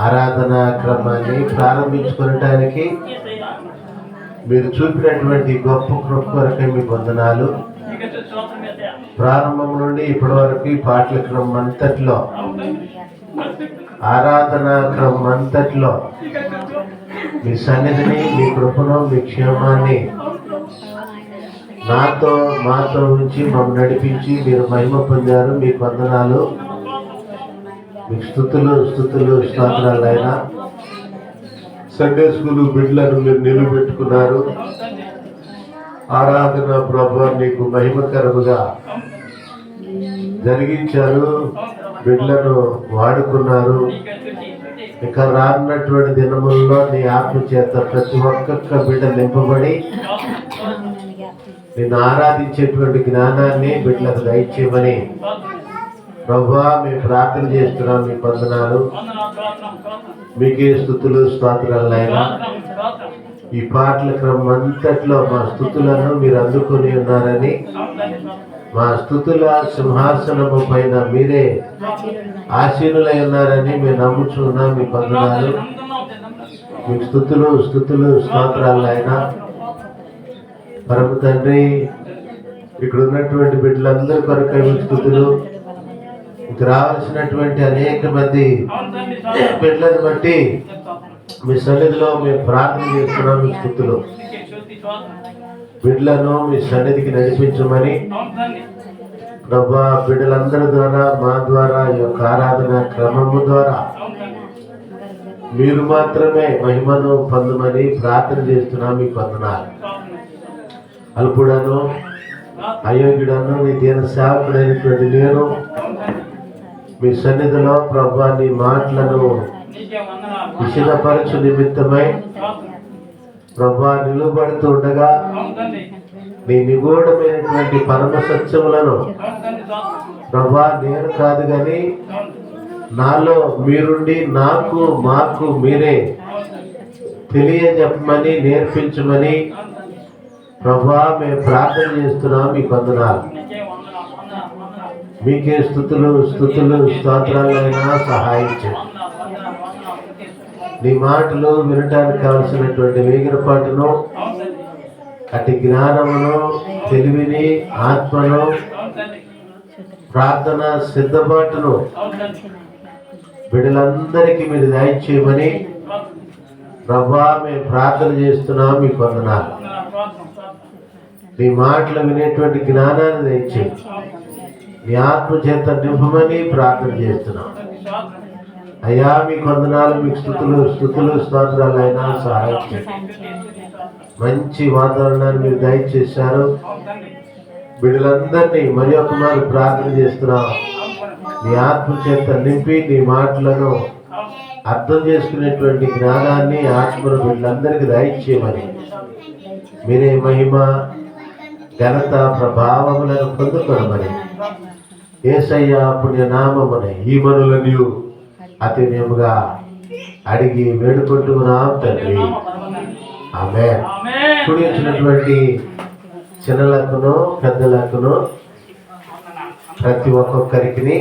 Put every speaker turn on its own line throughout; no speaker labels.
ఆరాధనా క్రమాన్ని ప్రారంభించుకోవటానికి మీరు చూపినటువంటి గొప్ప కృప కొరకై మీ వందనాలు. ప్రారంభం నుండి ఇప్పటి వరకు ఈ పాటల క్రమం అంతట్లో, ఆరాధనా క్రమం అంతట్లో మీ సన్నిధిని, మీ కృపను, మీ క్షేమాన్ని నాతో మాతో ఉంచి మమ్మల్ని నడిపించి మీరు మహిమ పొందారు. మీకు వందనాలు, మీకు స్తుతులు స్తోత్రాలు. అయినా సండే స్కూల్ బిడ్డలను మీరు నిలబెట్టుకున్నారు. ఆరాధన ప్రభు నీకు మహిమకరముగా జరిగించారు. బిడ్డలను వాడుకున్నారు. ఇక రానున్నటువంటి దినముల్లో నీ ఆత్మ చేత ప్రతి ఒక్కొక్క బిడ్డ నింపబడి నిన్ను ఆరాధించేటువంటి జ్ఞానాన్ని బిడ్డలకు దయచేయమని ప్రభువా మేము ప్రార్థన చేస్తున్నాం. మీ వందనాలు, మీకే స్తుతులు స్తోత్రాలు. అయినా ఈ పాటల క్రమం అంతట్లో మా స్తుతులను మీరు అందుకొని ఉన్నారని, మా స్తుతుల సింహాసనము పైన మీరే ఆసీనులై ఉన్నారని మేము నమ్ముచున్నాం. మీ వందనాలు, మీకు స్తుతులు స్తోత్రాలు. అయినా పరమ తండ్రి, ఇక్కడ ఉన్నటువంటి బిడ్డలందరి కొరకై మీ స్తుతులు. ఇక రావాల్సినటువంటి అనేక మంది బిడ్డలను బట్టి మీ సన్నిధిలో మేము ప్రార్థన చేస్తున్నాం. మీ స్తుతులు. బిడ్డలను మీ సన్నిధికి నడిపించమని ప్రభా, బిడ్డలందరి ద్వారా, మా ద్వారా, ఈ యొక్క ఆరాధన క్రమము ద్వారా మీరు మాత్రమే మహిమను పొందమని ప్రార్థన చేస్తున్నాం. మీకు వందనాలు. అల్పుడను అయోగ్యుడను నీ దీన సేవకుడైనటువంటి నేను మీ సన్నిధిలో ప్రభా నీ మాటలను విషదపరచు నిమిత్తమై ప్రభా నిలువబడుతూ ఉండగా నీ నిగూఢమైనటువంటి పరమ సత్యములను ప్రభా నేను కాదు కానీ నాలో మీరుండి నాకు మాకు మీరే తెలియజెప్పమని, నేర్పించమని ప్రభా మేము ప్రార్థన చేస్తున్నాం. మీకు వందనాలు. మీకే స్తుతులు స్తోత్రాలైనా సహాయం చేయండి. నీ మాటలు వినటానికి కావలసినటువంటి వేగిరపాటును, అటు జ్ఞానమును, తెలివిని, ఆత్మను, ప్రార్థన సిద్ధపాటును బిడ్డలందరికీ మీరు దయచేయమని ప్రభా మేము ప్రార్థన చేస్తున్నాం. మీకు వందనాలు. నీ మాటలు వినేటువంటి జ్ఞానాన్ని దయచేయండి. నీ ఆత్మ చేత నింపమని ప్రార్థన చేస్తున్నాం. అయ్యా మీకు వందనాలు, మీకు స్తుతులు స్తోత్రాలు. అయినా సహాయం చేయండి. మంచి వాతావరణాన్ని మీరు దయచేశారు. బిడ్డలందరినీ మరి ఒక మారు ప్రార్థన చేస్తున్నాం. నీ ఆత్మ చేత నింపి నీ మాటలను అర్థం చేసుకునేటువంటి జ్ఞానాన్ని, ఆత్మను బిడ్డలందరికీ దయచేయమని మీరే మహిమ, ఘనత, ప్రభావములను పొందుకోమని యేసయ్య పుణ్యనామమున ఈ మనులని అతినేముగా అడిగి వేడుకుంటున్నాం తండ్రి. ఆమేన్. కూడి వచ్చినటువంటి చిన్నలకును పెద్దలకును ప్రతి ఒక్కొక్కరికి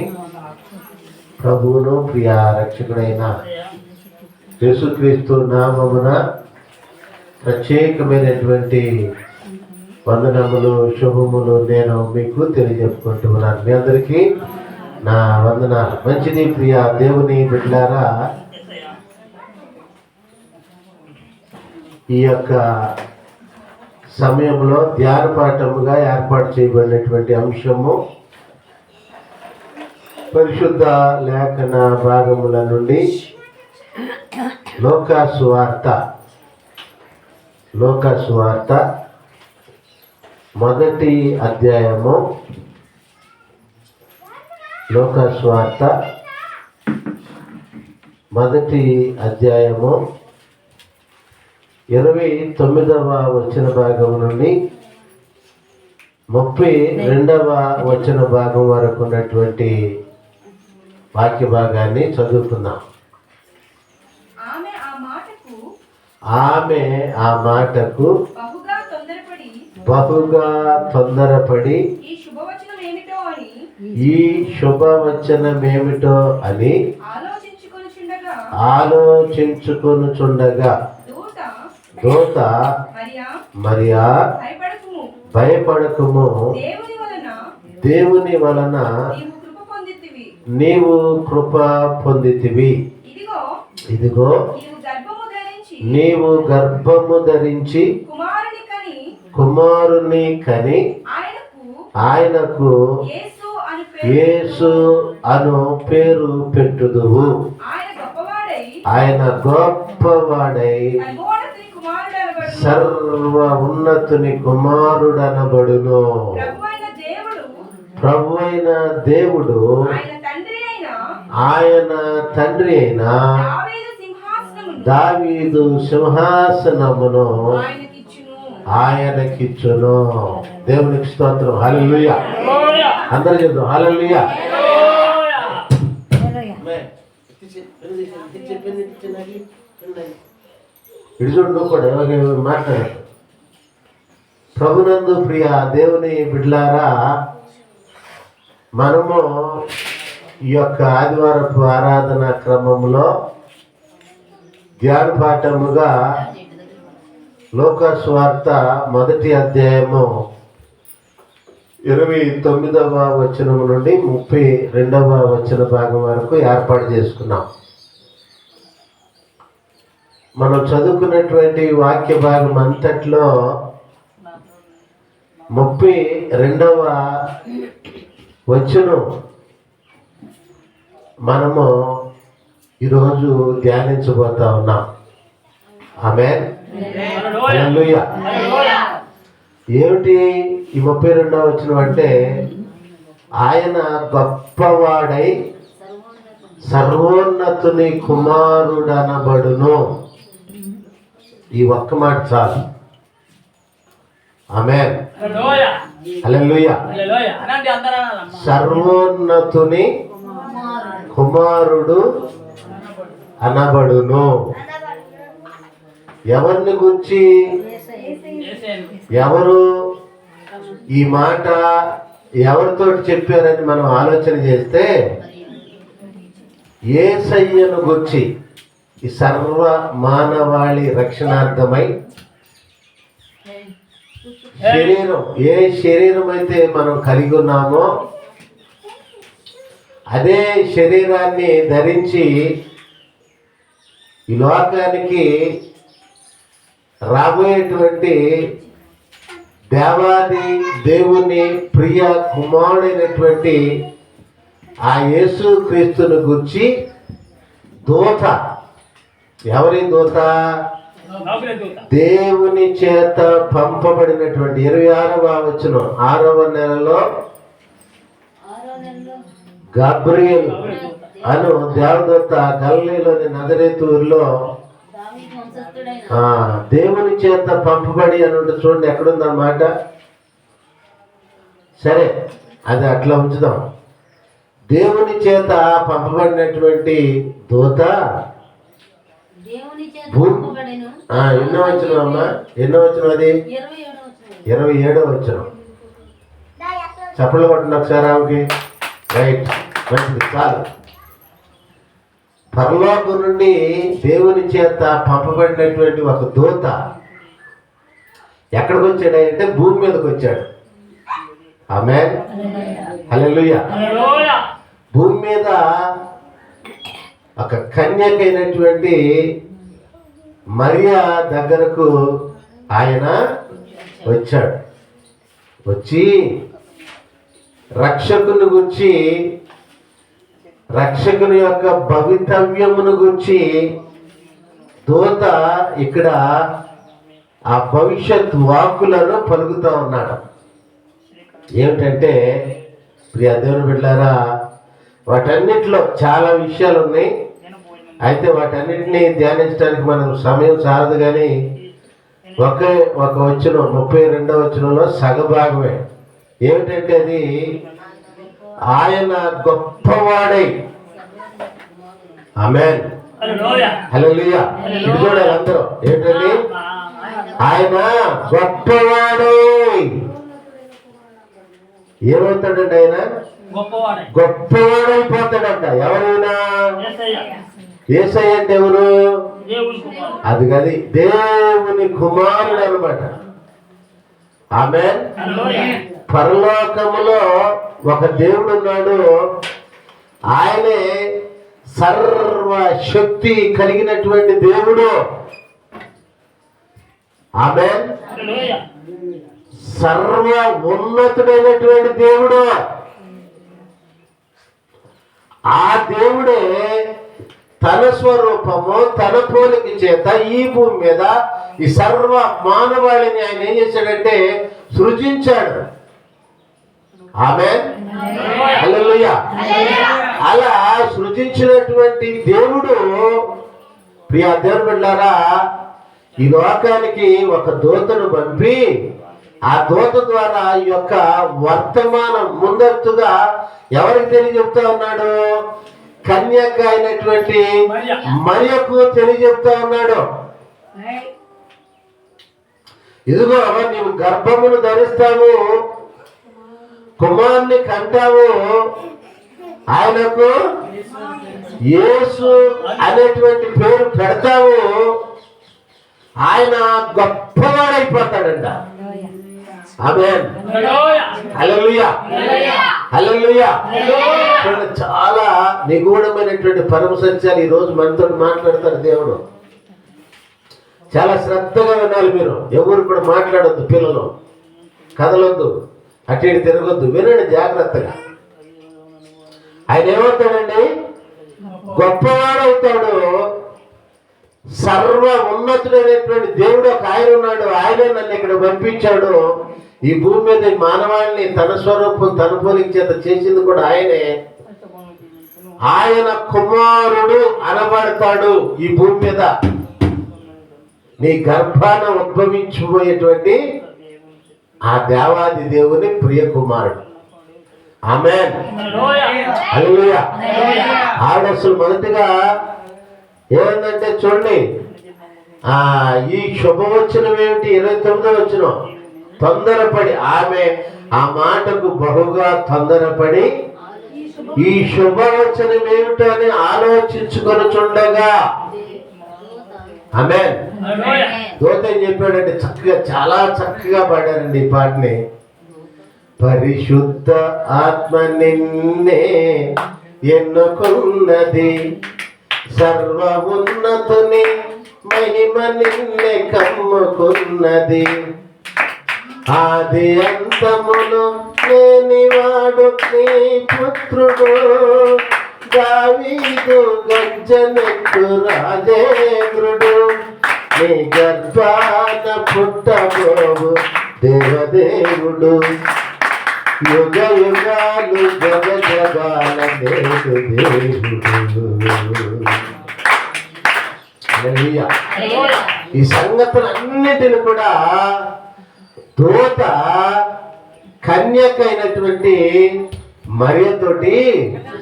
ప్రభువును ప్రియ రక్షకుడైన యేసుక్రీస్తు నామమున ప్రత్యేకమైనటువంటి వందనములు, శుభములు నేను మీకు తెలియజెప్పుకుంటున్నాను. మీ అందరికీ నా వందనాలు. మంచిది ప్రియ దేవుని బిడ్డలారా, ఈ యొక్క సమయంలో ధ్యాన పాఠముగా ఏర్పాటు చేయబడినటువంటి అంశము పరిశుద్ధ లేఖన భాగముల నుండి లోకాసువార్త మొదటి అధ్యాయము. లోకాసువార్త మొదటి అధ్యాయము 29వ వచన భాగం నుండి 32వ వచన భాగం వరకు ఉన్నటువంటి వాక్య భాగాన్ని చదువుకుందాం. ఆమె ఆ మాటకు బహుగా తొందరపడి ఈ శుభవచనమేమిటో అని ఆలోచించుకొనుచుండగా దూత మరియా భయపడకుము, దేవుని వలన నీవు కృప పొందితివి. ఇదిగో నీవు గర్భము ధరించి కుమారుని కని ఆయనకు యేసు అను పేరు పెట్టుదువు. ఆయన గొప్పవాడై సర్వ ఉన్నతుని కుమారుడనబడును. ప్రభువైన దేవుడు ఆయన తండ్రి అయిన దావీదు సింహాసనమును ఆయనకిచ్చును. దేవునికి స్తోత్రం. హల్లెలూయా. అందరూ చెప్తాం హల్లెలూయా. ఇటు చూడు కూడా మాట్లాడారు. ప్రభునందు ప్రియ దేవుని బిడ్డలారా, మనము ఈ యొక్క ఆదివారపు ఆరాధన క్రమంలో ధ్యాన పాఠముగా లోకాసు వార్త 1వ అధ్యాయము 29వ వచనం నుండి 32వ వచన భాగం వరకు ఏర్పాటు చేసుకున్నాం. మనం చదువుకున్నటువంటి వాక్య భాగం అంతట్లో 32వ వచనం మనము ఈరోజు ధ్యానించబోతా ఉన్నాం. ఆమేన్. హల్లెలూయా. ఏమిటి ఈ 32వ వచనం అంటే, ఆయన గొప్పవాడై సర్వోన్నతుని కుమారుడనబడును. ఈ ఒక్క మాట చాలు. ఆమేన్. హల్లెలూయా. సర్వోన్నతుని కుమారుడు అనబడును. ఎవరిని గురించి, ఎవరు ఈ మాట ఎవరితో చెప్పారని మనం ఆలోచన చేస్తే, యేసయ్యను గురించి ఈ సర్వ మానవాళి రక్షణార్థమై శరీరం, ఏ శరీరం అయితే మనం కలిగి ఉన్నామో అదే శరీరాన్ని ధరించి ఈ లోకానికి రాబోయేటువంటి దేవాది దేవుని ప్రియ కుమారుడైనటువంటి ఆ యేసు క్రీస్తుని గురించి దూత, ఎవరి దూత? దేవుని చేత పంపబడినటువంటి 26వ వచనం 6వ నెలలో గబ్రియల్ అను దేవదూత గలిలయలోని నజరేతు ఊరిలో దేవుని చేత పంపబడి అని ఉంటుంది. చూడండి ఎక్కడుందన్నమాట. సరే, అది అట్లా ఉంచుదాం. దేవుని చేత పంపబడినటువంటి దూత ఎన్నో వచ్చిన అమ్మా, ఎన్నో వచ్చిన అది 27వ వచనం. చప్పట్లు కొట్టండి ఒకసారి ఆమెకి. రైట్, మంచిది, చాలు. పరలోకం నుండి దేవుని చేత పంపబడినటువంటి ఒక దూత ఎక్కడికి వచ్చాడంటే భూమి మీదకి వచ్చాడు. ఆమేన్. హల్లెలూయా. భూమి మీద ఒక కన్యకైనటువంటి మరియా దగ్గరకు ఆయన వచ్చాడు. వచ్చి రక్షకుని గురించి, రక్షకుని యొక్క భవితవ్యమును గురించి దూత ఇక్కడ ఆ భవిష్యత్ వాక్కులను పలుకుతూ ఉన్నాడు. ఏమిటంటే ప్రియ దేవుని బిడ్డలారా, వాటన్నిటిలో చాలా విషయాలు ఉన్నాయి. అయితే వాటన్నిటిని ధ్యానించడానికి మనం సమయం చాలదు. కానీ ఒక వచనం 32వ వచనంలో సగభాగమే. ఏమిటంటే అది ఆయన గొప్పవాడై. ఆమేన్. హల్లెలూయా. ఇది చూడాలి అందరూ. ఏంటండి? ఆయన గొప్పవాడై. ఏమవుతాడండి ఆయన? గొప్పవాడైపోతాడంట. ఎవరైనా యేసయ్య అంటే ఎవరు? అది కాదు, దేవుని కుమారుడు అనమాట. ఆమేన్. పరలోకములో ఒక దేవుడు ఉన్నాడు. ఆయనే సర్వశక్తి కలిగినటువంటి దేవుడు. ఆమేన్. సర్వ ఉన్నతుడైనటువంటి దేవుడు. ఆ దేవుడే తన స్వరూపము తన పోలిక చేత ఈ భూమి మీద ఈ సర్వ మానవాళిని ఆయన ఏం చేశాడంటే సృజించాడు. ఆమేన్. హల్లెలూయా. అలా సృజించినటువంటి దేవుడు, ప్రియ దేవుని బిడ్డలారా, ఈ లోకానికి ఒక దూతను పంపి ఆ దూత ద్వారా ఈ యొక్క వర్తమానం ముందస్తుగా ఎవరికి తెలియజెప్తా ఉన్నాడు? కన్యక అయినటువంటి మరియకు తెలియజెప్తా ఉన్నాడు. ఇదిగో నీవు గర్భమును ధరిస్తావు, కుమారుని కంటావు, ఆయనకు యేసు అనేటువంటి పేరు పెడతావు, ఆయన గొప్పవాడైపోతాడంట. ఆమేన్. హల్లెలూయా. హల్లెలూయా. చాలా నిగూఢమైనటువంటి పరమ సత్యాలు ఈ రోజు మనతో మాట్లాడతాడు దేవుడు. చాలా శ్రద్ధగా వినాలి మీరు. ఎవరు కూడా మాట్లాడొద్దు, పిల్లలు కదలొద్దు, అటు ఇటు తిరగొద్దు, వినండి జాగ్రత్తగా. ఆయన ఏమవుతాడండి? గొప్పవాడవుతాడు. సర్వ ఉన్నతుడైనటువంటి దేవుడు ఒక ఆయన ఉన్నాడు. ఆయనే నన్ను ఇక్కడ పంపించాడు. ఈ భూమి మీద మానవాళిని తన స్వరూపం తన పోలిక చేత చేసింది కూడా ఆయనే. ఆయన కుమారుడు అనబడతాడు. ఈ భూమి మీద నీ గర్భాన ఉద్భవించబోయేటువంటి ఆ దేవాది దేవుని ప్రియ కుమారుడు. ఆమేన్. హల్లెలూయా. ఆవిడ అసలు మొదటిగా ఏమందంటే చూడండి, ఈ శుభవచనం ఏమిటి? 29వ వచనం. తొందరపడి, ఆమె ఆ మాటకు బహుగా తొందరపడి ఈ శుభవచనం ఏమిటో అని ఆలోచించుకొని చుండగా. ఆమేన్. దూత ఏం చెప్పాడంటే చక్కగా, చాలా చక్కగా పాడారండి ఈ పాటని. పరిశుద్ధ ఆత్మ నిన్నే ఎన్నుకున్నది, సర్వ ఉన్నతుని మహిమ నిన్నే కమ్ముకున్నది, ఆది అంతములు లేనివాడు నీ పుత్రుడు, దావీదు గర్జనెత్తు రాజేంద్రుడు, నీ గర్భాన పుట్టబోవు దేవదేవుడు, యుగ యుగాలు జగ జగాల దేవుడు దేవుడు. ఈ సంగతులన్నిటిని కూడా దూత కన్యక అయినటువంటి మరియతోటి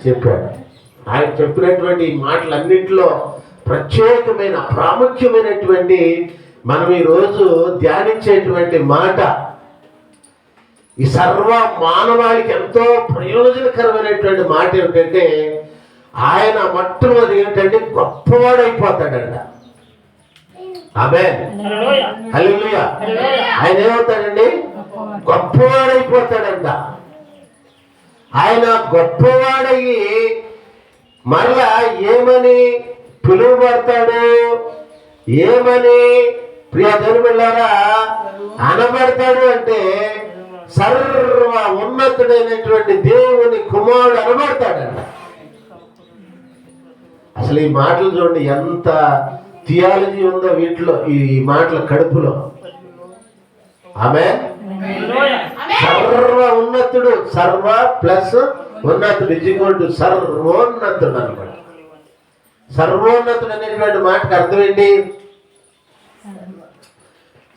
చెప్పాడు. ఆయన చెప్పినటువంటి మాటలన్నింటిలో ప్రత్యేకమైన ప్రాముఖ్యమైనటువంటి మనం ఈరోజు ధ్యానించేటువంటి మాట, ఈ సర్వ మానవాళికి ఎంతో ప్రయోజనకరమైనటువంటి మాట ఏమిటంటే, ఆయన మొట్టమొదటి ఏంటంటే గొప్పవాడైపోతాడంట. ఆమేన్. హల్లెలూయా. ఆయన ఏమవుతాడండి? గొప్పవాడైపోతాడంట. ఆయన గొప్పవాడయ్యి మరలా ఏమని పిలువబడతాడు? ఏమని ప్రియ దేవులారా అనబడతాడు అంటే, సర్వ ఉన్నతుడైనటువంటి దేవుని కుమారుడు అనబడతాడంట. అసలు ఈ మాటలు చూడండి, ఎంత థియాలజీ ఉందో వీటిలో, ఈ మాటల కడుపులో. ఆమేన్. సర్వ ఉన్నతుడు, సర్వ ప్లస్ ఉన్నతుడు ఈక్వల్ టు సర్వోన్నతుడు అనమాట. సర్వోన్నతుడు అనేటువంటి మాటకు అర్థం ఏంటి?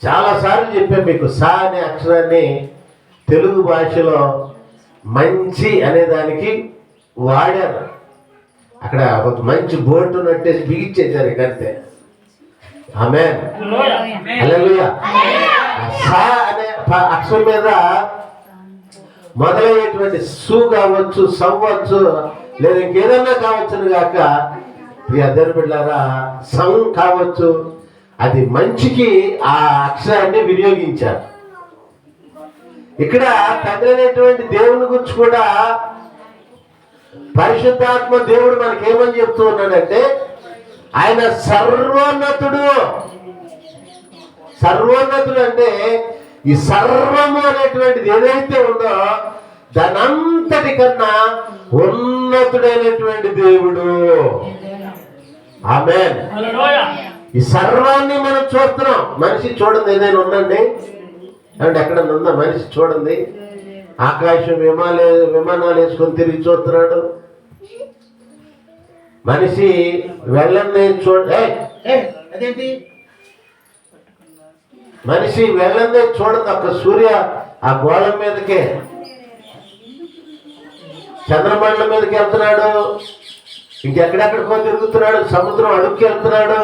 చాలా సార్లు చెప్పాను మీకు. సా అనే అక్షరాన్ని తెలుగు భాషలో మంచి అనే దానికి వాడారు. అక్కడ ఒక మంచి బోర్డు నట్టేసి బిగించేశారు అంతే. ఆమేన్. హల్లెలూయా. సా అనే అక్షరం మీద మొదలయ్యేటువంటి సు కావచ్చు, సవ్వచ్చు, లేదా ఇంకేదన్నా కావచ్చును గాక. ప్రియ దేవుని బిడ్డలారా, సం కావచ్చు, అది మంచికి ఆ అక్షరాన్ని వినియోగించారు. ఇక్కడ తండ్రి అనేటువంటి దేవుని గురించి కూడా పరిశుద్ధాత్మ దేవుడు మనకేమని చెప్తూ ఉన్నాడంటే, ఆయన సర్వోన్నతుడు. సర్వోన్నతుడు అంటే ఈ సర్వము అనేటువంటిది ఏదైతే ఉందో దానంతటి కన్నా ఉన్నతుడైనటువంటి దేవుడు. ఆమేన్. ఈ సర్వాన్ని మనం చూస్తున్నాం. మనిషి చూడండి, ఏదైనా ఉందండి అంటే ఎక్కడన్నా ఉందా? మనిషి చూడండి, ఆకాశం విమానాలు వేసుకొని తిరిగి చూస్తున్నాడు. మనిషి వెళ్ళని అదేంటి మనిషి వెళ్ళందే చూడండి. ఒక సూర్య ఆ గోళం మీదకే, చంద్రమండలం మీదకి వెళ్తున్నాడు, ఇంకెక్కడెక్కడికో తిరుగుతున్నాడు, సముద్రం అడుగుకి వెళ్తున్నాడు,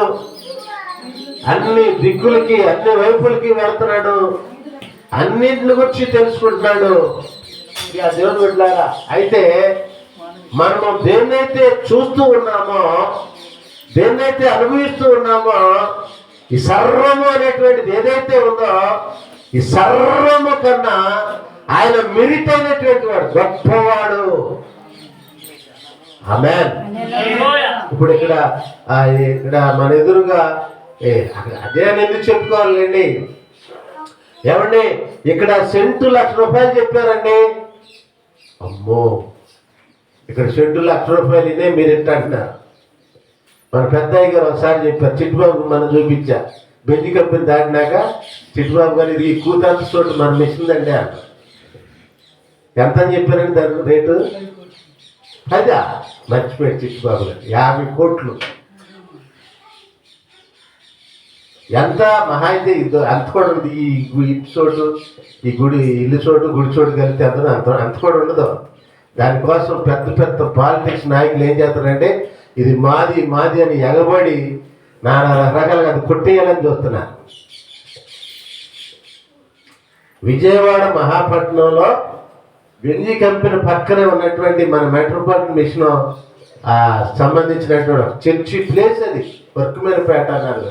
అన్ని దిక్కులకి అన్ని వైపులకి వెళ్తున్నాడు, అన్నింటిని గురించి తెలుసుకుంటున్నాడు. ఆ దేవుని బిడ్డలారా, అయితే మనము దేన్నైతే చూస్తూ ఉన్నామో, దేన్నైతే అనుభవిస్తూ ఉన్నామో, ఈ సర్వము అనేటువంటిది ఏదైతే ఉందో ఈ సర్వము కన్నా ఆయన మెరిట్ అయినటువంటి వాడు, గొప్పవాడు. ఆమేన్. ఇప్పుడు ఇక్కడ మన ఎదురుగా అదే అని ఎందుకు చెప్పుకోవాలండి? ఏమండి, ఇక్కడ సెంటు ₹1,00,000 చెప్పారండి. అమ్మో, ఇక్కడ సెంటు ₹1,00,000 ఇదే మీరు ఎంత అంటున్నారు? మన పెద్దయ్య గారు ఒకసారి చెప్పారు, చిట్టుబాబు మనం చూపించా, బెంజి కంపెనీ దాటినాక చిట్టుబాబు గారు ఇది కూతంత చోటు మనం ఇస్తుందండి అంట. ఎంత అని చెప్పారండి దాని రేటు? అదా మర్చిపోయాడు చిట్టుబాబు గారు, 50 కోట్లు. ఎంత మహా అయితే అంత కూడా ఉంది. ఈ ఇంటి చోటు, ఈ గుడి ఇల్లు చోటు, గుడి చోటు కలిపితే అంత కూడా ఉండదు. దానికోసం పెద్ద పెద్ద పాలిటిక్స్ నాయకులు ఏం చేస్తారంటే, ఇది మాది మాది అని ఎగబడి నానా రకాలుగా అది కొట్టేయాలని చూస్తున్నారు. విజయవాడ మహాపట్నంలో బెంజీ కంపెనీ పక్కనే ఉన్నటువంటి మన మెట్రోపాలిటన్ మిషన్ సంబంధించినటువంటి చర్చి ప్లేస్ అది, వర్క్మేనపేట అన్నారు.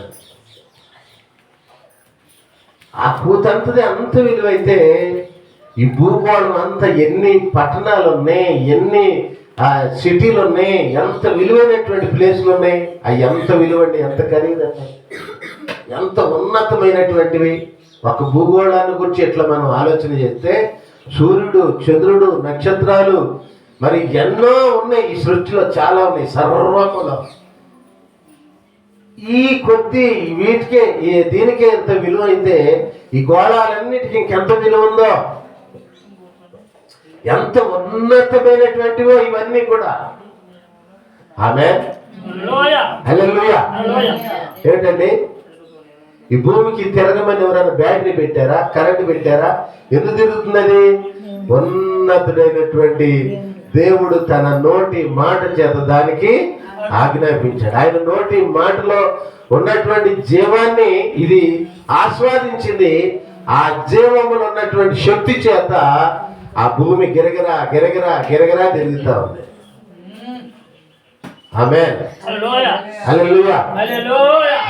ఆ కూతంతది అంత విలువైతే ఈ భూగోళం అంతా ఎన్ని పట్టణాలు ఉన్నాయి, ఎన్ని సిటీలు ఉన్నాయి, ఎంత విలువైనటువంటి ప్లేస్లు ఉన్నాయి. అవి ఎంత విలువండి, ఎంత ఖరీదండి, ఎంత ఉన్నతమైనటువంటివి. ఒక భూగోళాన్ని గురించి ఇట్లా మనం ఆలోచన చేస్తే సూర్యుడు, చంద్రుడు, నక్షత్రాలు, మరి ఎన్నో ఉన్నాయి ఈ సృష్టిలో, చాలా ఉన్నాయి సర్వములో. ఈ కొద్ది వీటికే దీనికే ఎంత విలువ అయితే ఈ గోళాలన్నిటికీ ఇంకెంత విలువ ఉందో, ఎంత ఉన్నతమైనటువంటివో ఇవన్నీ కూడా. ఆమేన్. హల్లెలూయా. ఏంటండి, ఈ భూమికి తిరగమని ఎవరైనా బ్యాటరీ పెట్టారా, కరెంట్ పెట్టారా? ఎందుకు తిరుగుతున్నది? ఉన్నతుడైనటువంటి దేవుడు తన నోటి మాట చేత దానికి ఆజ్ఞాపించాడు. ఆయన నోటి మాటలో ఉన్నటువంటి జీవాన్ని ఇది ఆస్వాదించింది. ఆ జీవములో ఉన్నటువంటి శక్తి చేత ఆ భూమి గిరగిరా గిరగిరా గిరగిరా తిరుగుతా ఉంది. ఆమేన్. హల్లెలూయా.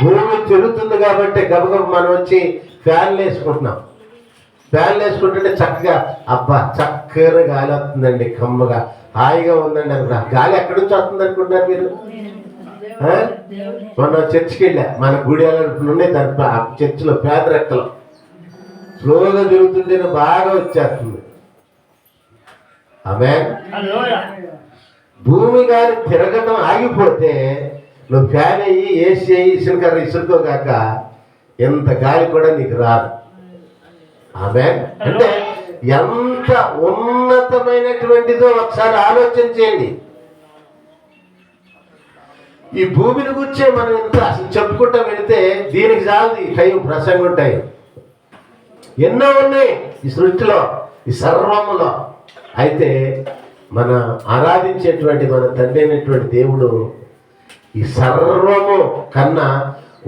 భూమి తిరుగుతుంది కాబట్టి గబగబ మనం వచ్చి ఫ్యాన్లు వేసుకుంటున్నాం. ఫ్యాన్లు వేసుకుంటుంటే చక్కగా అబ్బా చక్కగా గాలి వస్తుందండి, కమ్మగా హాయిగా ఉందండి అనుకున్నా. గాలి ఎక్కడి నుంచి వస్తుంది అనుకుంటున్నారు మీరు? మొన్న చర్చికి వెళ్ళా, మన గుడి నుండి దాని చర్చిలో పేదరెక్కలు స్లోగా తిరుగుతుంటేనే బాగా వచ్చేస్తుంది. ఆమేన్. భూమి గాలి తిరగటం ఆగిపోతే నువ్వు ఫ్యాన్ అయ్యి ఏసీ అయ్యి ఇసుకర్ర ఇసురుకోగాక ఎంత గాలి కూడా నీకు రాదు. ఆమేన్. అంటే ఎంత ఉన్నతమైనటువంటిదో ఒకసారి ఆలోచన చేయండి. ఈ భూమిని గురించే మనం ఎంత అసలు చెప్పుకుంటా వెళితే దీనికి చాలదు ఈ టైం, ప్రసంగం టైం. ఎన్నో ఉన్నాయి ఈ సృష్టిలో, ఈ సర్వములో. అయితే మన ఆరాధించేటువంటి మన తండ్రి అయినటువంటి దేవుడు ఈ సర్వము కన్నా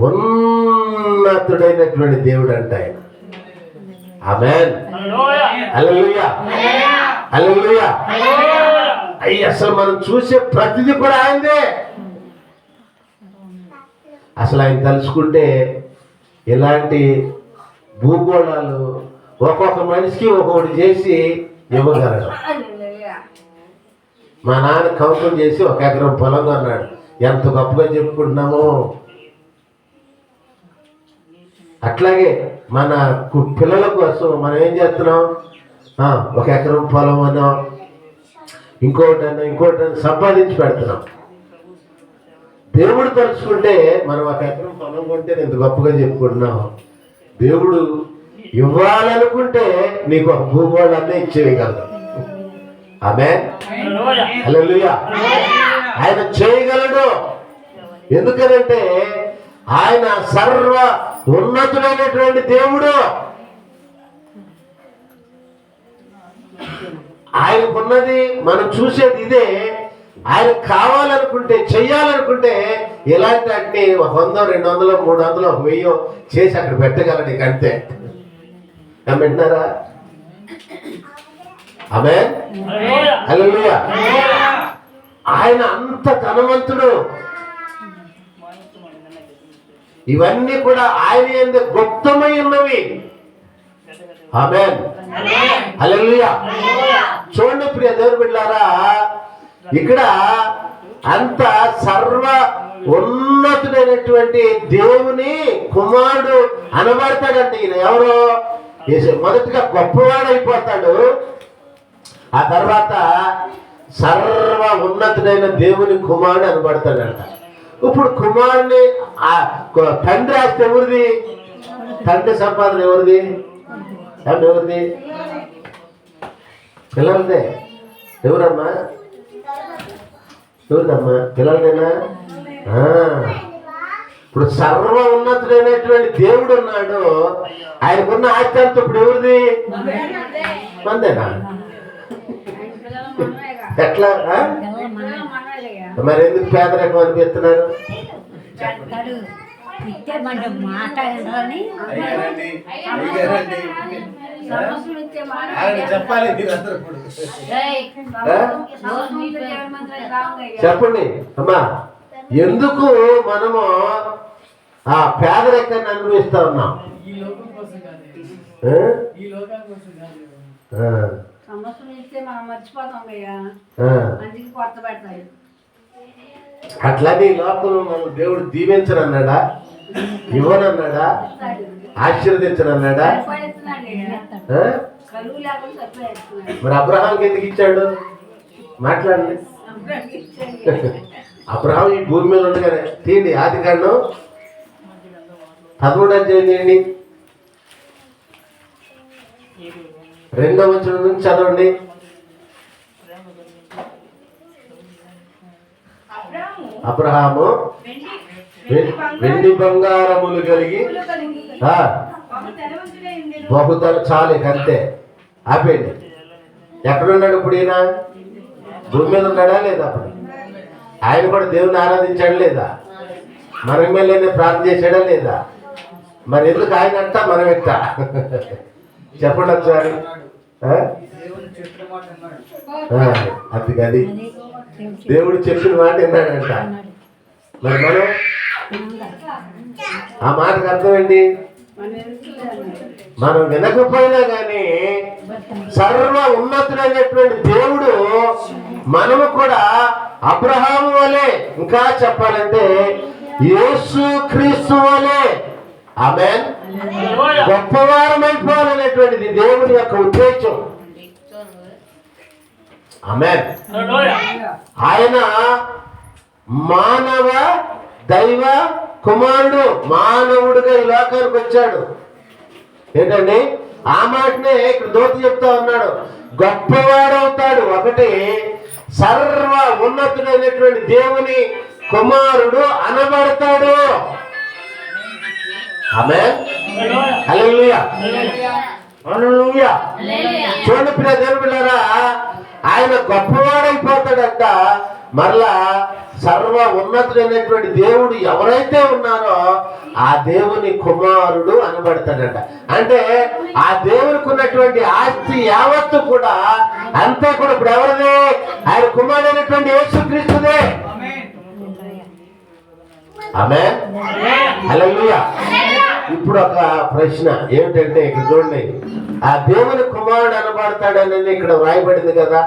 ఉన్నతుడైనటువంటి దేవుడు అంట ఆయన. ఆమేన్. హల్లెలూయా. హల్లెలూయా. అయ్యి అసలు మనం చూసే ప్రతిదీ కూడా ఆయనదే. అసలు ఆయన తలుచుకుంటే ఇలాంటి భూగోళాలు ఒక్కొక్క మనిషికి ఒక్కొక్కటి చేసి ఇవ్వగలడు. మా నాన్న కౌంతం చేసి 1 ఎకరం పొలం అన్నాడు. ఎంత గొప్పగా చెప్పుకుంటున్నామో. అట్లాగే మన పిల్లల కోసం మనం ఏం చేస్తున్నాం? 1 ఎకరం పొలం అనో ఇంకోటి సంపాదించి పెడుతున్నాం. దేవుడు తలుచుకుంటే మనం 1 ఎకరం పొలం కొంటే ఎంత గొప్పగా చెప్పుకుంటున్నాం. దేవుడు ఇవ్వాలనుకుంటే నీకు ఒక భూగోళాన్ని ఇచ్చేయగలడు. ఆమేన్, హల్లెలూయా. ఆయన చేయగలడు. ఎందుకనంటే ఆయన సర్వ ఉన్నతుడైనటువంటి దేవుడు. ఆయనకున్నది మనం చూసేది ఇదే. ఆయన కావాలనుకుంటే, చెయ్యాలనుకుంటే ఇలాంటి అన్ని 100, 200, 300, 1000 చేసి అక్కడ పెట్టగలడు. ఇక అంతే. వింటున్నారా? ఆమేన్, హల్లెలూయా. ఆయన అంత ధనవంతుడు. ఇవన్నీ కూడా ఆయన యందు గుప్తమై ఉన్నవి. ఆమేన్, హల్లెలూయా. చూడండి ప్రియ దేవుని బిడ్డలారా, ఇక్కడ అంత సర్వ ఉన్నతుడైనటువంటి దేవుని కుమారుడు అనబడతాడంటే ఈయన ఎవరో మొదటిగా గొప్పవాడైపోతాడు. ఆ తర్వాత సర్వ ఉన్నతుడైన దేవుని కుమారుడు అనబడతాడంట. ఇప్పుడు కుమారుని తండ్రి ఆస్తి ఎవరిది? తండ్రి సంపాదన ఎవరిది? ఎవరిది? పిల్లలదే. ఎవరమ్మా? ఎవరిదమ్మా? పిల్లలదేనా? ఇప్పుడు సర్వ ఉన్నతుడైనటువంటి దేవుడు ఉన్నాడు. ఆయనకున్న ఆస్తి అంతా ఇప్పుడు ఎవరిది? మందేనా? ఎట్లా? మరి ఎందుకు పేదరికం అనిపిస్తున్నారు? చెప్పండి అమ్మా, ఎందుకు మనము ఆ పేదరికాన్ని అనుభవిస్తా ఉన్నాం? అట్లానే ఈ లోకంలో మనం దేవుడు దీవించనన్నాడా? ఇవ్వనన్నాడా? ఆశీర్వదించనన్నాడా? మరి అబ్రహాంకి ఎందుకు ఇచ్చాడు? మాట్లాడండి. అబ్రహాం ఈ భూమి మీద ఉండగానే తీయండి ఆదికాండం 13వ చేయండి, 2వ వచనం నుంచి చదవండి. అబ్రహాము వెండి బంగారములు కలిగి బహుతల చాలు. అంతే, ఆపేయండి. ఎక్కడున్నాడు ఇప్పుడు ఈయన? భూమి మీద ఉన్నాడా లేదా? అప్పుడు ఆయన కూడా దేవుని ఆరాధించాడు లేదా? మన ఎమ్మెల్యేనే ప్రార్థన చేశాడా లేదా? మరి ఎందుకు ఆయన అంట మనం ఎట్ట? చెప్పండి ఒకసారి. అది దేవుడు చెప్పిన మాట విన్నాడంట. మరి మనం ఆ మాటకు అర్థం ఏంటి? మనం వినకపోయినా కానీ సర్వ ఉన్నతుడైనటువంటి దేవుడు మనము కూడా అబ్రహాము వలె, ఇంకా చెప్పాలంటే యేసు క్రీస్తు వలె ఆమేన్ గొప్పవారమైపోవాలనేటువంటిది దేవుని యొక్క ఉద్దేశం. ఆమేన్. ఆయన మానవ దైవ కుమారుడు, మానవుడిగా ఈ లోకానికి వచ్చాడు. ఏంటండి? ఆ మాటనే ఇక్కడ దూత చెప్తా ఉన్నాడు. గొప్పవాడవుతాడు. ఒకటి, సర్వ ఉన్నతుడైనటువంటి దేవుని కుమారుడు అనబడతాడు. ఆమేన్, హల్లెలూయా, హల్లెలూయా. చూడండి ప్రియ దేవుని బిడ్డలారా, ఆయన గొప్పవాడైపోతాడంట. మరలా సర్వ ఉన్నతుడైనటువంటి దేవుడు ఎవరైతే ఉన్నారో ఆ దేవుని కుమారుడు అనబడతాడంట. అంటే ఆ దేవునికి ఉన్నటువంటి ఆస్తి యావత్తు కూడా అంతా కూడా ఇప్పుడు ఎవరిదే? ఆయన కుమారుడైనటువంటి యేసుక్రీస్తుదే. ఆమేన్, హల్లెలూయా. ఇప్పుడు ఒక ప్రశ్న ఏమిటంటే, ఇక్కడ చూడండి, ఆ దేవుని కుమారుడు అనబడతాడని ఇక్కడ వ్రాయబడింది కదా,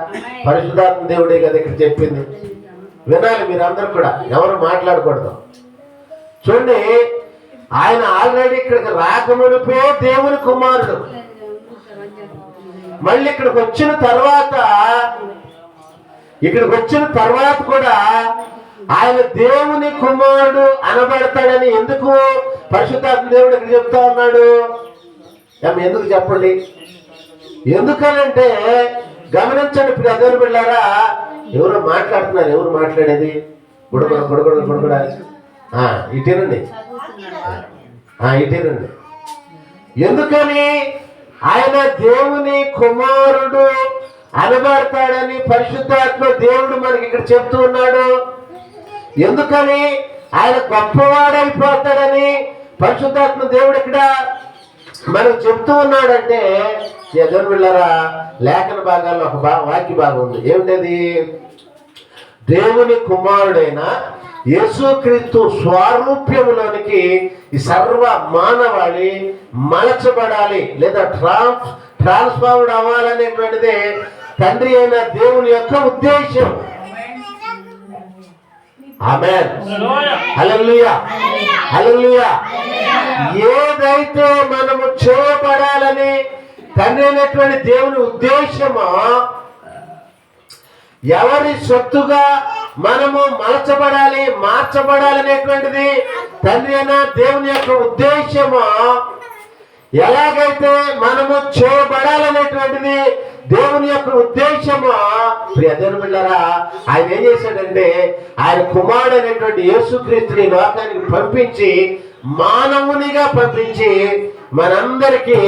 పరిశుద్ధాత్మ దేవుడే కదా ఇక్కడ చెప్పింది. వినాలి మీరందరూ కూడా, ఎవరు మాట్లాడకూడదు. చూడండి, ఆయన ఆల్రెడీ ఇక్కడికి రాకమునిపే దేవుని కుమారుడు. మళ్ళీ ఇక్కడికి వచ్చిన తర్వాత కూడా ఆయన దేవుని కుమారుడు అనబడతాడని ఎందుకు పరిశుద్ధాత్మ దేవుడు ఇక్కడ చెప్తా ఉన్నాడు? ఎందుకు చెప్పండి? ఎందుకనంటే గమనించండి ప్రియమైన బిడ్డలారా, ఎవరో మాట్లాడుతున్నారు. ఎవరు మాట్లాడేది? గుడగుడ ఇటేనండి, ఇటేనండి. ఎందుకని ఆయన దేవుని కుమారుడు అనబడతాడని పరిశుద్ధాత్మ దేవుడు మనకి ఇక్కడ చెప్తూ ఉన్నాడు. ఎందుకని ఆయన గొప్పవాడైపోతాడని పరిశుద్ధాత్మ దేవుడు ఇక్కడ మనకు చెప్తూ ఉన్నాడంటే, దేవుని బిడ్డలారా, లేఖన భాగాల్లో ఒక వాక్య భాగం ఉంది. ఏమిటది? దేవుని కుమారుడైన యేసుక్రీస్తు స్వారూప్యములోనికి ఈ సర్వ మానవాళి మలచబడాలి లేదా ట్రాన్స్ఫార్మ్డ్ అవ్వాలనేటువంటిదే తండ్రి అయిన దేవుని యొక్క ఉద్దేశం. ఆమేన్, హల్లెలూయా, హల్లెలూయా. ఏదైతే మనము చేయబడాలని తండ్రి అయినటువంటి దేవుని ఉద్దేశమో, ఎవరి సొత్తుగా మనము మలచబడాలి, మార్చబడాలనేటువంటిది తండ్రి అయిన దేవుని యొక్క ఉద్దేశమో, ఎలాగైతే మనము చేయబడాలనేటువంటిది దేవుని యొక్క ఉద్దేశమో, ప్రియ దేవుని బిడ్డలారా, ఆయన ఏం చేశాడంటే ఆయన కుమారుడు అనేటువంటి యేసుక్రీస్తుని లోకానికి పంపించి, మానవునిగా పంపించి మనందరికీ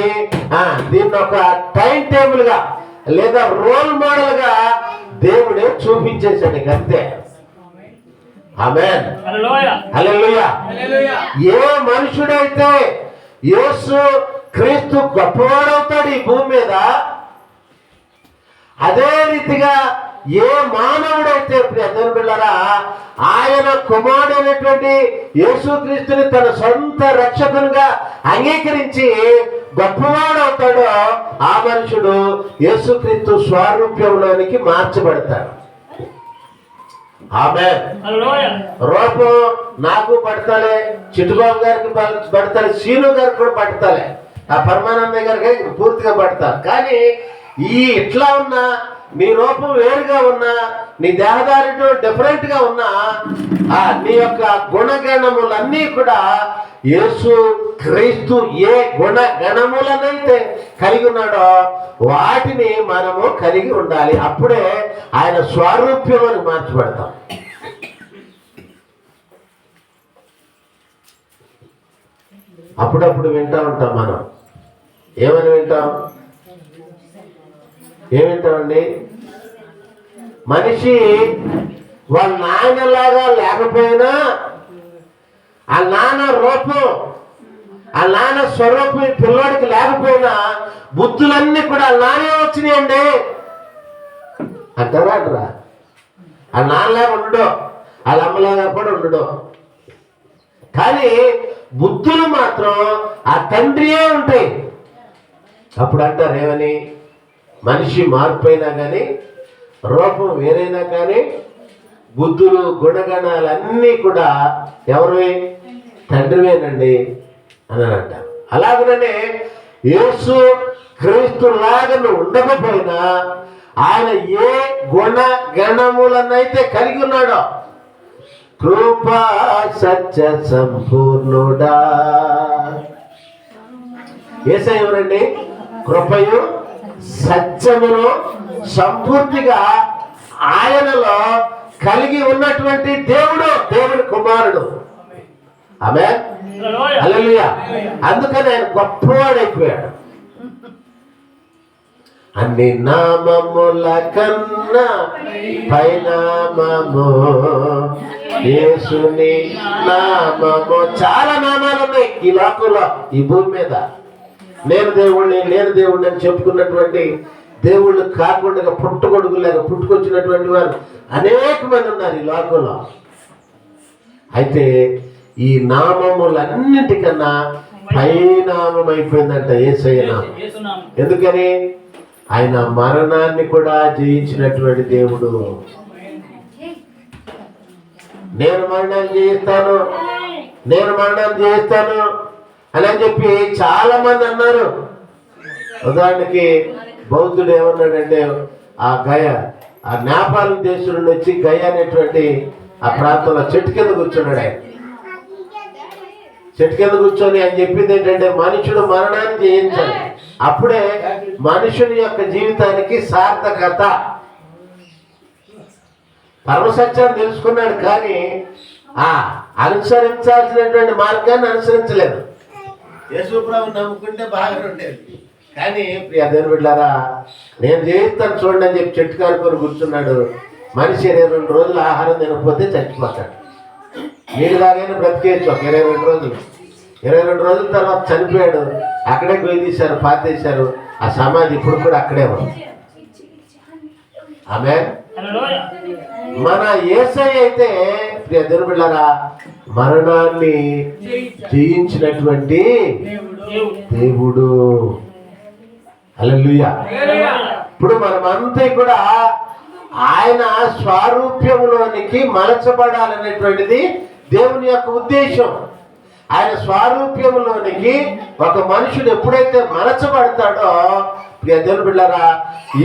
దీన్ని ఒక టైం టేబుల్ గా లేదా రోల్ మోడల్ గా దేవుడే చూపించేశాడు. అంతే. ఆమేన్, హల్లెలూయా. ఏ మనుషుడైతే యేసు క్రీస్తు గొప్పవాడవుతాడు ఈ భూమి మీద, అదే రీతిగా ఏ మానవుడైతే దేవుని బిడ్డలారా ఆయన కుమారుడైనటువంటి యేసుక్రీస్తుని తన సొంత రక్షకునిగా అంగీకరించి గొప్పవాడవుతాడో ఆ మనుషుడు యేసుక్రీస్తు స్వారూప్యంలోనికి మార్చబడతాడు. ఆమేన్. రూపం నాకు పడతాలే, చిట్టుబాబు గారికి పడతాలే, సీను గారికి కూడా పడతాలే, ఆ పరమానంద గారికి పూర్తిగా పడతారు. కానీ ఇట్లా ఉన్నా, నీ రూపం వేరుగా ఉన్నా, నీ దేహదారుడు డిఫరెంట్ గా ఉన్నా, నీ యొక్క గుణగణములన్నీ కూడా యేసు క్రీస్తు ఏ గుణగణములనైతే కలిగి ఉన్నాడో వాటిని మనము కలిగి ఉండాలి. అప్పుడే ఆయన స్వారూప్యం అని మార్చబడతాం. అప్పుడప్పుడు వింటా ఉంటాం మనం. ఏమని వింటాం? ఏమింటామండి? మనిషి వాళ్ళ నాన్నలాగా లేకపోయినా ఆ నాన్న రూపం, ఆ నాన్న స్వరూపం పిల్లోడికి లేకపోయినా బుద్ధులన్నీ కూడా ఆ నాన్నే వచ్చినాయండి అంటారా? అంటారా? ఆ నాన్నలాగా ఉండడు, వాళ్ళ అమ్మలాగా కూడా ఉండడు. కానీ బుద్ధులు మాత్రం ఆ తండ్రియే ఉంటాయి. అప్పుడు అంటారు ఏమని? మనిషి మార్పు అయినా కానీ, రూపం వేరైనా కానీ, బుద్ధులు గుణగణాలన్నీ కూడా ఎవరివి? తండ్రివేనండి అని అంటారు. అలాగనే యేసు క్రీస్తు లాగా ఉండకపోయినా ఆయన ఏ గుణగణములనైతే కలిగి ఉన్నాడో, కృపా సత్య సంపూర్ణుడా. యేసయ్య ఎవరండి? కృపయు సత్యమును సంపూర్తిగా ఆయనలో కలిగి ఉన్నటువంటి దేవుడు, దేవుని కుమారుడు. ఆమేన్, హల్లెలూయా. అందుకని ఆయన గొప్పవాడైపోయాడు. అన్ని నామముల కన్నా పైనామము యేసుని నామము. చాలా నామాలు ఉన్నాయి ఈ లోకంలో, ఈ భూమి మీద. నేను దేవుణ్ణి అని చెప్పుకున్నటువంటి దేవుళ్ళు కాకుండా పుట్టుకొడుకులేక పుట్టుకొచ్చినటువంటి వారు అనేక మంది ఉన్నారు ఈ లోకంలో. అయితే ఈ నామములన్నిటికన్నా పైనామం అయిపోయిందంట యేసయ్య నామం. ఎందుకని? ఆయన మరణాన్ని కూడా జయించినటువంటి దేవుడు. నేను మరణాన్ని జయిస్తాను అని చెప్పి చాలా మంది అన్నారు. ఉదాహరణకి బౌద్ధుడు ఏమన్నాడంటే, ఆ నేపాల్ దేశం నుండి వచ్చి గయ అనేటువంటి ఆ ప్రాంతంలో చెట్టు కింద కూర్చున్నాడు. ఆయన చెట్టు కింద కూర్చొని ఆయన చెప్పింది ఏంటంటే, మనుషుడు మరణాన్ని జయించాలి, అప్పుడే మనుషుని యొక్క జీవితానికి సార్థకత. పరమసత్యాన్ని తెలుసుకున్నాడు, కానీ అనుసరించాల్సినటువంటి మార్గాన్ని అనుసరించలేదు. యేసుప్రభుని నమ్ముకుంటే బాగా ఉండేది, కానీ ప్రియ దేవుని బిడ్డలారా, నేను చేయిస్తాను చూడండి అని చెప్పి చెట్టు కానుకొని కూర్చున్నాడు. మనిషి 22 రోజులు ఆహారం తినకపోతే చచ్చిపోతాడు. నీళ్ళు తాగైనా బ్రతికేయచ్చు ఒక 22 రోజులు. 22 రోజుల తర్వాత చనిపోయాడు. అక్కడే గొయ్యి తీశారు, పాతేశారు. ఆ సమాధి ఇప్పుడు కూడా అక్కడే ఉంది. ఆమె మన యేసయ్య అయితే ప్రియ దేవుని బిడ్డలారా, మరణాన్ని జయించినటువంటి దేవుడు. హల్లెలూయా. ఇప్పుడు మనమంతా కూడా ఆయన స్వారూప్యంలోనికి మలచబడాలనేటువంటిది దేవుని యొక్క ఉద్దేశం. ఆయన స్వారూప్యంలోనికి ఒక మనుషుడు ఎప్పుడైతే మలచబడతాడో, ప్రియ దేవుని బిడ్డలారా,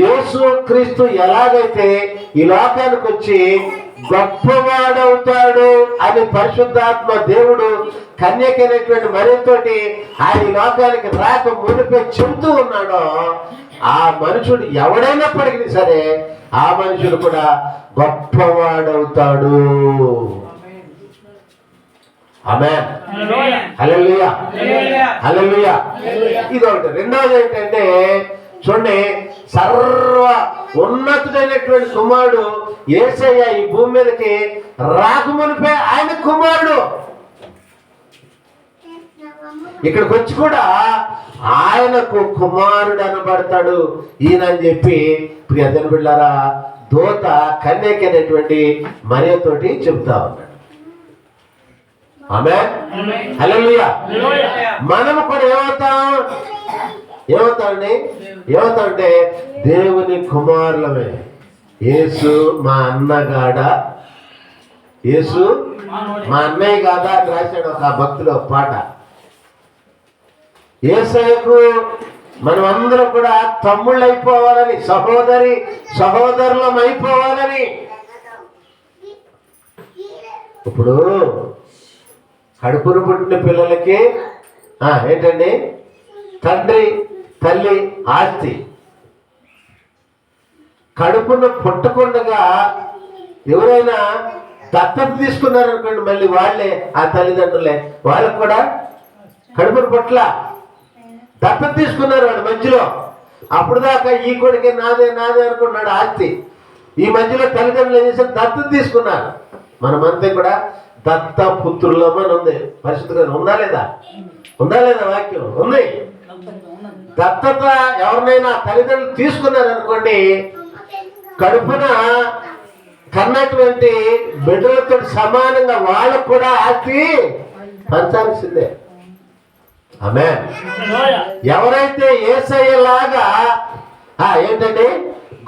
యేసు క్రీస్తు ఎలాగైతే ఈ లోకానికి వచ్చి గొప్పవాడవుతాడు అని పరిశుద్ధాత్మ దేవుడు కన్యకైనటువంటి మరియతోటి ఆయన ఈ లోకానికి రాక మునిపే చెబుతూ ఉన్నాడో, ఆ మనుషుడు ఎవడైనప్పటికీ సరే ఆ మనుషుడు కూడా గొప్పవాడవుతాడు. ఆమేన్. హల్లెలూయా. హల్లెలూయా. ఇదొకటి. రెండవది ఏంటంటే చూడండి, సర్వ ఉన్నతుడైనటువంటి కుమారుడు యేసయ్య ఈ భూమి మీదకి రాకమునిపే ఆయన కుమారుడు. ఇక్కడికి వచ్చి కూడా ఆయనకు కుమారుడు అనబడతాడు ఈయన అని చెప్పి ప్రియ దేవుని బిడ్డలారా, దూత కన్యకైనటువంటి మరియతోటి చెబుతా ఉన్నాడు. ఆమేన్. హల్లెలూయా. మనము కూడా ఏమవుతామంటే దేవుని కుమారులమే. యేసు మా అన్నగాడ, యేసు మా అన్నయ్య కాదా అని రాశాడు ఒక భక్తులు ఒక పాట. యేసయ్యకు మనం అందరం కూడా తమ్ముళ్ళు అయిపోవాలని, సహోదరులం అయిపోవాలని. ఇప్పుడు కడుపును పుట్టిన పిల్లలకి ఏంటండి, తండ్రి తల్లి ఆస్తి. కడుపును పుట్టకుండగా ఎవరైనా దత్తత తీసుకున్నారనుకోండి, మళ్ళీ వాళ్ళే ఆ తల్లిదండ్రులే, వాళ్ళకు కూడా కడుపును పుట్ల దత్తత తీసుకున్నారు వాడు మధ్యలో. అప్పుడు దాకా ఈ కొడుకే నాదే అనుకున్నాడు ఆస్తి. ఈ మధ్యలో తల్లిదండ్రులు ఏం చేశారు, దత్తత తీసుకున్నారు. మనమంతా కూడా దత్త పుత్రులమని ఉంది పరిస్థితి. ఉందా లేదా వాక్యం ఉంది. దత్తత ఎవరినైనా తల్లిదండ్రులు తీసుకున్నారనుకోండి, కడుపున కన్నటువంటి బిడ్డలతో సమానంగా వాళ్ళకు కూడా ఆస్తి పంచాల్సిందే. ఆమేన్. ఎవరైతే యేసయ్యలాగా ఏంటంటే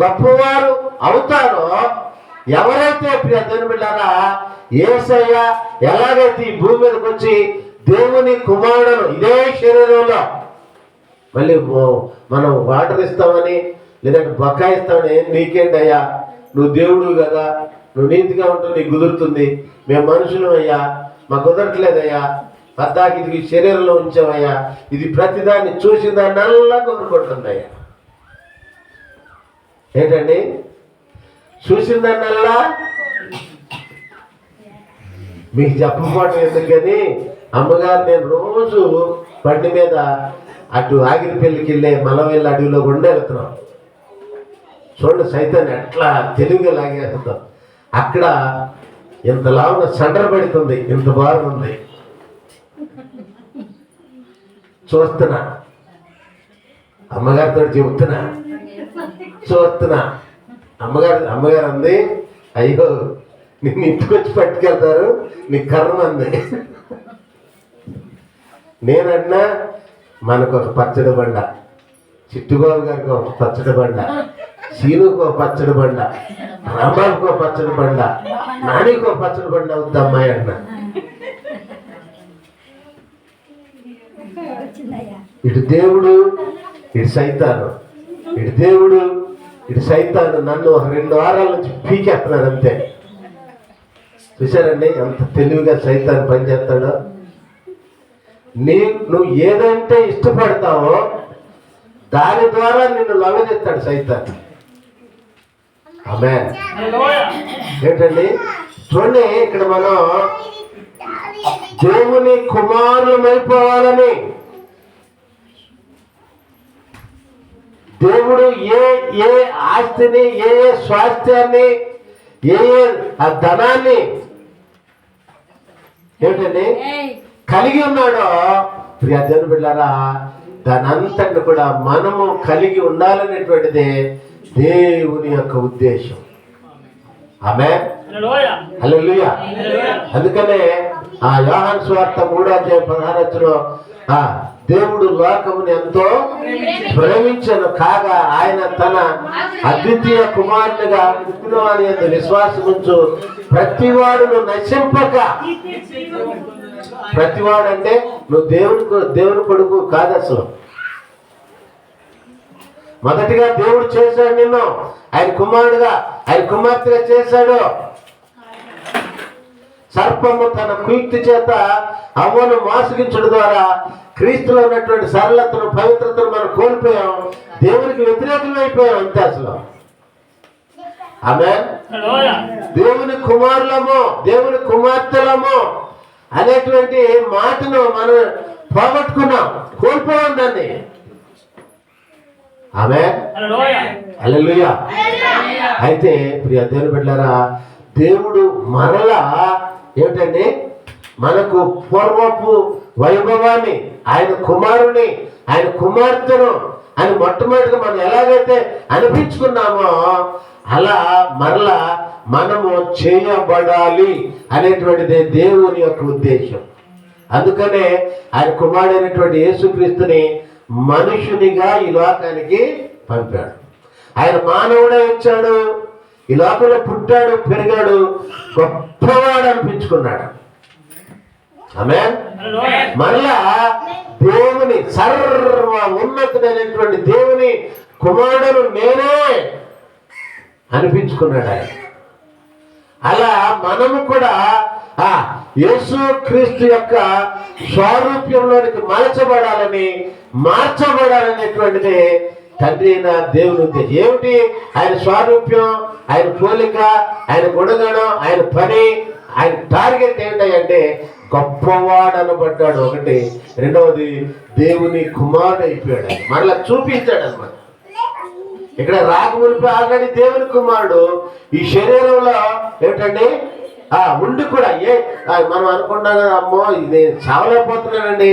గొప్పవారు అవుతారో, ఎవరైతే ప్రియ దేవుని బిడ్డలారా యేసయ్య ఎలాగైతే ఈ భూమి మీదకి వచ్చి దేవుని కుమారుడు ఇదే శరీరంలో, మళ్ళీ మనం వాటర్ ఇస్తామని లేదంటే బకాయి ఇస్తామని, నీకేంటయ్యా నువ్వు దేవుడు కదా, నువ్వు నీతిగా ఉంటావు, నీకు కుదురుతుంది, మేము మనుషులం అయ్యా, మాకు కుదరట్లేదయ్యా, పద్దాకి ఇది శరీరంలో ఉంచామయ్యా, ఇది ప్రతిదాన్ని చూసిన దాన్ని అల్లా కోరుకుంటుందయ్యా. ఏంటండి చూసిన దాన్నల్లా మీకు చెప్పకపోవటం ఎందుకని, అమ్మగారు నేను రోజు బండి మీద అటు ఆగిరిపల్లికి వెళ్ళే మలవెల్లి అడవిలో గుండె వెళ్తున్నాం. చూడండి సైతాన్ని ఎట్లా తెలివిగా లాగేస్తుందో. అక్కడ ఇంతలా ఉన్న సండ్ర పడుతుంది, ఇంత బాగుంది. చూస్తున్నా, అమ్మగారితో చెబుతున్నా, చూస్తున్నా. అమ్మగారు అంది, అయ్యో నిన్ను ఇంటికొచ్చి పట్టుకెళ్తారు, నీ కర్మ అంది. నేనన్నా మనకు ఒక పచ్చడి బండ, చిట్టుబాబు గారికి ఒక పచ్చడి బండ, సీనుకు ఒక పచ్చడి బండ, రాంబాబుకు ఒక పచ్చడి బండ, నానికి ఒక పచ్చడి బండ అవుద్ది అమ్మాయి అన్న. ఇటు దేవుడు, ఇటు సైతాను. ఇటు దేవుడు, ఇటు సైతాను నన్ను ఒక 2 వారాల నుంచి పీకేస్తున్నాడు అంతే. చూశారండి ఎంత తెలివిగా సైతాన్ని పనిచేస్తాడో. నువ్వు ఏదంటే ఇష్టపడతావో దాని ద్వారా నిన్ను లొంగజెత్తాడు సైతాన్. ఆమేన్. ఏంటండి చూడండి, ఇక్కడ మనం దేవుని కుమారులమైపోవాలని దేవుడు ఏ ఆస్తిని, ఏ స్వాస్థ్యాన్ని, ఏ ఆ ధనాన్ని ఏంటండి కలిగి ఉన్నాడో ప్రియ దేవుని బిడ్డలారా, దానంతటిని కూడా మనము కలిగి ఉండాలనేటువంటిదే దేవుని యొక్క ఉద్దేశం. ఆమేన్. హల్లెలూయా. అందుకనే ఆ యోహాను సువార్త 3:16 దేవుడు లోకముని ఎంతో ప్రేమించను కాగా ఆయన తన అద్వితీయ కుమారునిగా పుట్టినవాని యందు విశ్వాసముంచు ప్రతివాడును నశింపక. ప్రతివాడు అంటే నువ్వు దేవుని కొడుకు కాదు. అసలు మొదటిగా దేవుడు చేశాడు నిన్ను, ఆయన కుమారుడుగా, ఆయన కుమార్తెగా చేశాడు. సర్పము తన కుయుక్తి చేత అవ్వను మోసగించడం ద్వారా క్రీస్తులో ఉన్నటువంటి సరళతను, పవిత్రతను మనం కోల్పోయాం, దేవునికి వ్యతిరేకం అయిపోయాం అంతే. అసలు ఆమేన్. దేవుని కుమారులము, దేవుని కుమార్తెలము అనేటువంటి మాటను మనం పోగొట్టుకున్నాం, కోల్పోయాం దాన్ని. ఆమేన్. హల్లెలూయా. అయితే ప్రియ దేవుని బిడ్డలారా, దేవుడు మరలా ఏమిటండి మనకు పూర్వపు వైభవాన్ని, ఆయన కుమారుని, ఆయన కుమార్తెను అని మొట్టమొదటిగా మనం ఎలాగైతే అనిపించుకున్నామో అలా మరలా మనము చేయబడాలి అనేటువంటిదే దేవుని యొక్క ఉద్దేశం. అందుకనే ఆయన కుమారుడైనటువంటి యేసుక్రీస్తుని మనుషునిగా ఈ లోకానికి పంపాడు. ఆయన మానవుడే వచ్చాడు, ఈ లోకంలో పుట్టాడు, పెరిగాడు, గొప్పవాడు అనిపించుకున్నాడు. ఆమేన్. మరలా దేవుని సర్వ ఉన్నతుడైనటువంటి దేవుని కుమారుడు నేనే అనిపించుకున్నాడు ఆయన. అలా మనము కూడా యేసు క్రీస్తు యొక్క స్వరూప్యంలోనికి మార్చబడాలనేటువంటిది తండ్రి అయిన దేవుని ఉద్దేశం. ఏమిటి ఆయన స్వరూప్యం, ఆయన పోలిక, ఆయన గుణగణం, ఆయన పని, ఆయన టార్గెట్ ఏంటంటే గొప్పవాడు అనబడ్డాడు ఒకటి. రెండవది దేవుని కుమారుడు అయిపోయాడు. మరలా చూపించాడు అన్నమాట. ఇక్కడ రాకమునిపై ఆల్రెడీ దేవుని కుమారుడు ఈ శరీరంలో ఏంటండి ఉండి కూడా మనం అనుకుంటాం కదా, అమ్మో ఇది చావలేకపోతున్నానండి,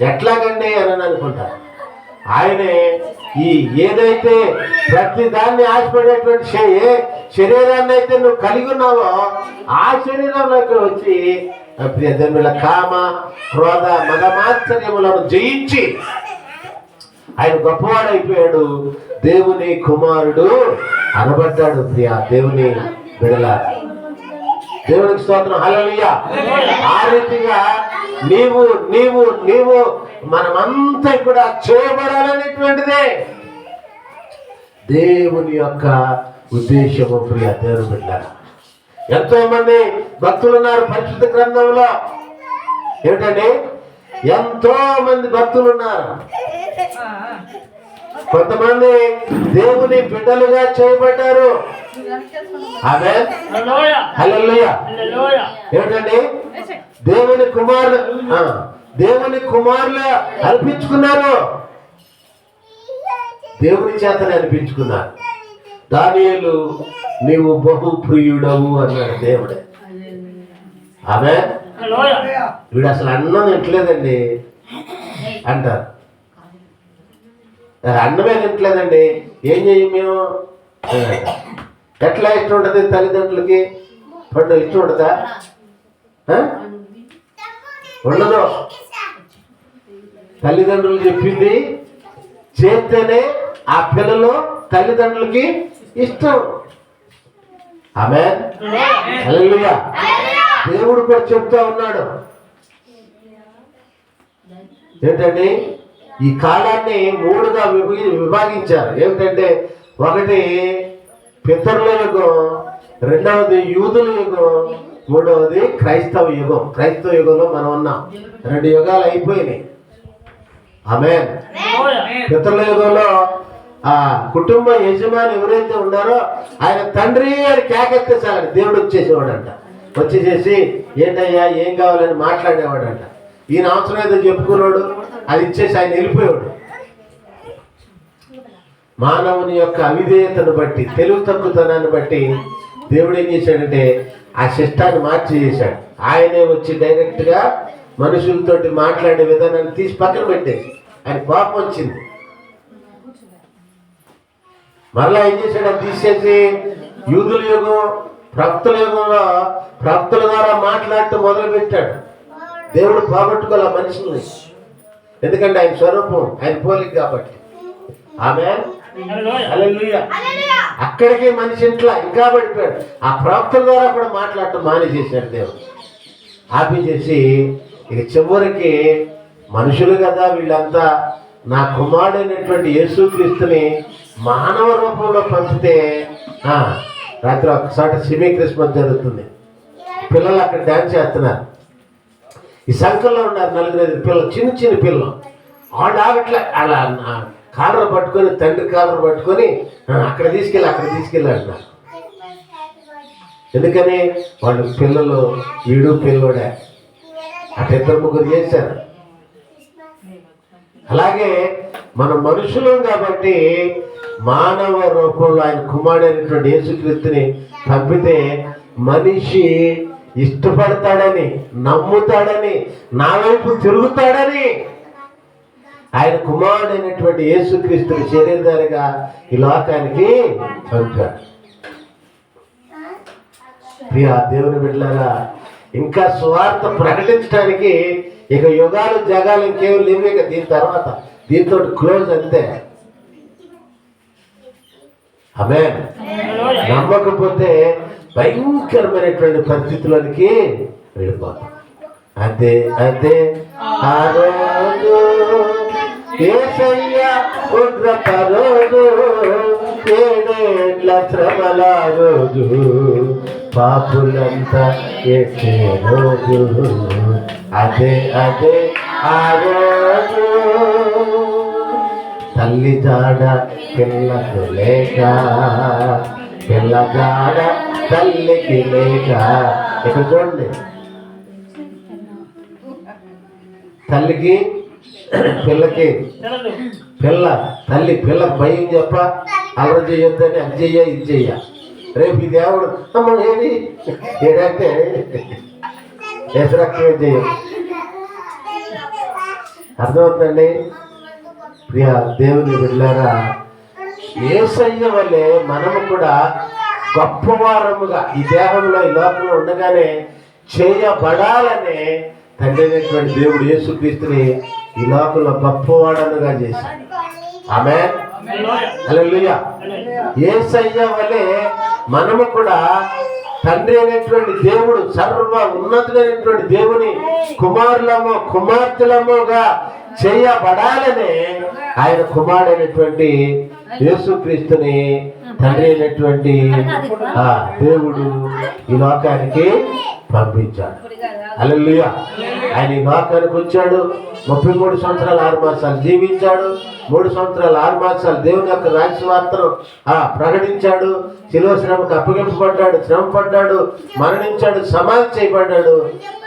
ఎట్లాగండి అని అనుకుంటారు. ఆయనే ఈ ఏదైతే ప్రతి దాన్ని ఆశపడేటువంటి శరీరాన్ని అయితే నువ్వు కలిగి ఉన్నావో ఆ శరీరంలోకి వచ్చి ప్రియజనుల కామ, క్రోధ, మదమాత్సర్యములను జయించి ఆయన గొప్పవాడైపోయాడు, దేవుని కుమారుడు అనబడ్డాడు. ప్రియ దేవుని బిడ్డల, దేవునికి స్తోత్రం. హల్లెలూయా. ఆ రీతిగా నీవు నీవు నీవు మనమంతా కూడా చేయబడాలనేటువంటిదే దేవుని యొక్క ఉద్దేశము. ప్రియ దేవుని బిడ్డల, ఎంతో మంది భక్తులు ఉన్నారు పరిశుద్ధ గ్రంథంలో. ఏమిటండి ఎంతో మంది భక్తులు ఉన్నారు. కొంతమంది దేవుని బిడ్డలుగా చేయబడ్డారు. ఆమేన్. హల్లెలూయా. ఏమిటండి దేవుని కుమారులు అర్పించుకున్నారు, దేవుని చేతనే అనిపించుకున్నారు. దానియేలు నీవు బహు ప్రియుడవు అన్నాడు దేవుడే. ఆమె వీడు అసలు అన్నం తింటలేదండి అంటారు. అన్నమే తింటలేదండి, ఏం చెయ్యం మేము? ఎట్లా ఇష్టం ఉంటుంది తల్లిదండ్రులకి? పండు ఇష్టం ఉంటుందా? ఉండదు. తల్లిదండ్రులు చెప్పింది చేస్తేనే ఆ పిల్లలు తల్లిదండ్రులకి ఇష్టం. ఆమేన్. హల్లెలూయా. దేవుడు కూడా చెప్తా ఉన్నాడు ఏంటండి, ఈ కాలాన్ని 3గా విభాగించారు. ఏమిటంటే, ఒకటి పితరుల యుగం, రెండవది యూదుల యుగం, మూడవది క్రైస్తవ యుగం. క్రైస్తవ యుగంలో మనం ఉన్నాం. 2 యుగాలు అయిపోయినాయి. ఆమేన్. పితరుల యుగంలో ఆ కుటుంబ యజమాని ఎవరైతే ఉన్నారో ఆయన తండ్రి అని కేకెత్తే చాలని దేవుడు వచ్చేసేవాడంట. వచ్చేసేసి ఏంటయ్యా ఏం కావాలని మాట్లాడేవాడంట. ఈయన అవసరం ఏదో చెప్పుకున్నాడు, అది ఇచ్చేసి ఆయన వెళ్ళిపోయాడు. మానవుని యొక్క అవిధేయతను బట్టి, తెలుగు తక్కువతనాన్ని బట్టి దేవుడు ఏం చేశాడంటే ఆ శిష్టాన్ని మార్చి చేశాడు. ఆయనే వచ్చి డైరెక్ట్గా మనుషులతోటి మాట్లాడే విధానాన్ని తీసి పక్కన పెట్టేసి ఆయన కోపం వచ్చింది. మరలా ఏం చేశాడు, అది తీసేసి యూదుల యుగం, ప్రవక్తల యుగంలో ప్రవక్తల ద్వారా మాట్లాడటం మొదలు పెట్టాడు. దేవుడు పోగొట్టుకోలే మనుషుల్ని, ఎందుకంటే ఆయన స్వరూపం, ఆయన పోలిక కాబట్టి. ఆమేన్. హల్లెలూయా. అక్కడికి మనిషి ఇంట్లో ఇంకా పడిపోయాడు. ఆ ప్రవక్తల ద్వారా కూడా మాట్లాడటం మానేసేసాడు దేవుడు. ఆపేసేసి ఇక చివరికి మనుషులు కదా వీళ్ళంతా, నా కుమారుడైనటువంటి యేసుక్రీస్తుని మానవ రూపంలో పంపితే, రాత్రి ఒకసారి సెమీ క్రిస్మస్ జరుగుతుంది. పిల్లలు అక్కడ డ్యాన్స్ చేస్తున్నారు. ఈ సంఖ్యలో ఉన్నారు 4-5 పిల్లలు, చిన్న చిన్న పిల్లలు. ఆవిట్లా అలా కాలర్ పట్టుకొని, తండ్రి కాలర్ పట్టుకొని అక్కడ తీసుకెళ్ళి అంటున్నారు. ఎందుకని? వాళ్ళు పిల్లలు, వీడు పిల్లోడే, అట్లా 2-3 చేశారు. అలాగే మనం మనుషులం కాబట్టి మానవ రూపంలో ఆయన కుమారుడైనటువంటి యేసుక్రీస్తుని పంపితే మనిషి ఇష్టపడతాడని, నమ్ముతాడని, నా వైపు తిరుగుతాడని ఆయన కుమారుడైనటువంటి యేసుక్రీస్తుని శరీరధారిగా ఈ లోకానికి పంపాడు. ప్రియా దేవుని బిడ్డలారా, ఇంకా సువార్త ప్రకటించడానికి ఇక యుగాలు జగాలు ఇంకేం లేవు. ఇక దీని తర్వాత దీంతో క్లోజ్ అంతే. ఆమేన్. నమ్మకపోతే భయంకరమైనటువంటి పరిస్థితులకి వెళ్ళిపోతాం. అదే ఆ రోజు యేసయ్య ఉగ్రత రోజు, 7 ఏళ్ల శ్రమల రోజు, పాపులంతా ఏడ్చే రోజు. అదే ఆ రోజు తల్లి జాడ పిల్లకు లేక, పిల్ల జాడ తల్లికి లేక. ఇక్కడ చూడండి, తల్లికి పిల్లకి, తల్లి పిల్లకు భయం చెప్ప, అలవాటు చేయొద్దని, అది చెయ్య ఇది చెయ్య. రేపు ఈ దేవుడు అమ్మ ఏది ఏదంటే ఎసరక్తమే చెయ్య. అర్థమవుతుందండి? ప్రియ దేవుని బిడ్డలారా, యేసయ్య వల్లే మనము కూడా గొప్పవారముగా ఈ దేహంలో, ఈ లోకంలో ఉండగానే చేయబడాలనే తండ్రి అయినటువంటి దేవుడు యేసుక్రీస్తుని ఈ లోకంలో గొప్పవాడనుగా చేశాడు. ఆమేన్. హల్లెలూయా. యేసయ్య వల్లే మనము కూడా తండ్రి అయినటువంటి దేవుడు, సర్వ ఉన్నతుడైనటువంటి దేవుని కుమారులము కుమార్తెలముగా చేయబడాలనే ఆయన కుమారుడైనటువంటి యేసుక్రీస్తుని తండ్రి అయినటువంటి దేవుడు ఈ లోకానికి పంపించాడు. హల్లెలూయా. ఆయన ఈ లోకానికి వచ్చాడు, 33 సంవత్సరాలు 6 మాసాలు జీవించాడు. 3 సంవత్సరాలు 6 మాసాలు దేవుని యొక్క రాజ్యవార్తను ప్రకటించాడు. శిలువ శ్రమకు అప్పగింపబడ్డాడు, శ్రమ పడ్డాడు, మరణించాడు, సమాధి చేయబడ్డాడు.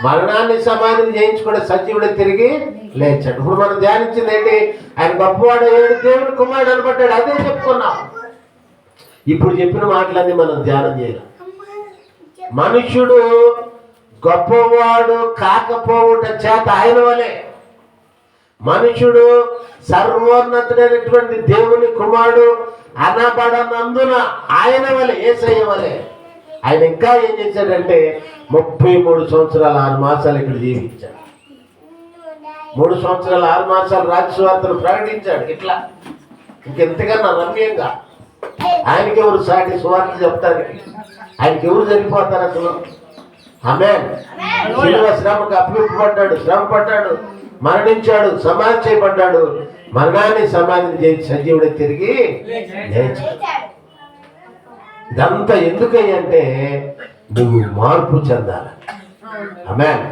మరణాన్ని సమాధిని చేయించుకుంటే సజీవుడు తిరిగి లేచాడు. ఇప్పుడు మనం ధ్యానించింది ఏంటి? ఆయన గొప్పవాడు, దేవుని కుమారుడు అనబడ్డాడు. అదే చెప్పుకున్నాం. ఇప్పుడు చెప్పిన మాటలన్నీ మనం ధ్యానం చేయాలి. మనుష్యుడు గొప్పవాడు కాకపోవుట చేత ఆయన వలె, మనుషుడు సర్వోన్నతుడైనటువంటి దేవుని కుమారుడు అనబడనందున ఆయన వలె, యేసయ్య వలె ఆయన ఇంకా ఏం చేశాడంటే 33 సంవత్సరాలు 6 మాసాలు ఇక్కడ జీవించాడు. 3 సంవత్సరాలు 6 మాసాలు రాజ్యవార్తలు ప్రకటించాడు. ఇట్లా ఇంకెంతకన్నా రమ్యంగా ఆయనకి ఎవరు సాటి సువార్త చెప్తారు? ఆయనకి ఎవరు సరిపోతారు అసలు? ఆమేన్. శిలువ శ్రమకు అప్పగింపబడ్డాడు, శ్రమ పడ్డాడు, మరణించాడు, సమాధి చేయబడ్డాడు, మరణాన్ని సమాధిని చేసి సజీవుడే తిరిగి లేచాడు. ఇదంతా ఎందుకంటే నువ్వు మార్పు చెందాలి. ఆమేన్.